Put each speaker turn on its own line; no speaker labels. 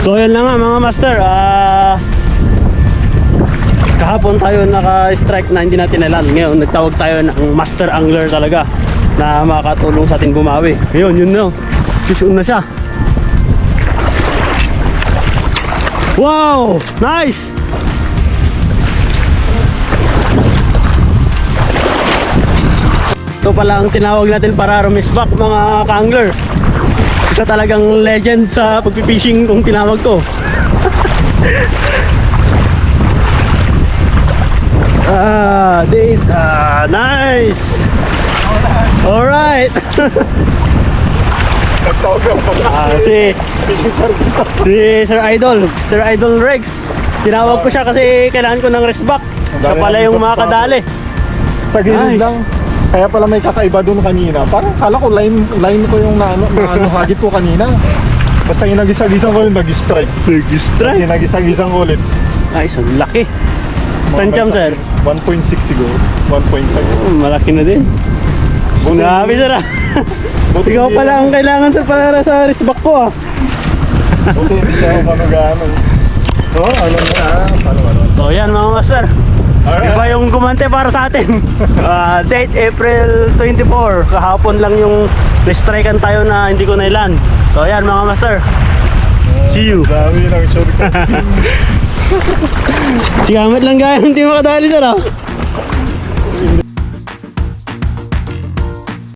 So yun lang nga mga master, kahapon tayo naka-strike na hindi natin nalan. Ngayon nagtawag tayo ng master angler talaga na makatulong sa ating bumawi. Ngayon yun na, fish on na siya. Wow! Nice! Ito pala ang tinawag natin para rumisbak mga ka-angler. Isa talagang legend sa pagpipishing kung tinawag ko. Nice! Alright! Si Sir Idol Rex. Tinawag ko siya kasi kailangan ko ng resback. Siya pala yung mga kadali.
Sa gilid lang. Kaya pala may kakaiba doon kanina. Parang kala ko line ko yung hagit ko kanina. Basta yung nagisa-gisang ko yung nag-strike. Kasi nagisa-gisang ko ulit.
Ay, so laki. Tancham sir?
1.6 siguro. 1.5.
Malaki na din. Grabe sir ah. Ikaw pala ang kailangan sir para sa resback ko ah.
Buti hindi siya panugano. Oo, alam mo na.
So yan mga master. Iba yung gumante para sa atin. Date April 24. Kahapon lang yung strikean tayo na hindi ko nailan. So yan mga master. See you.
Dami ng shortcut.
Sigamit lang gaya, hindi makadali sir ah.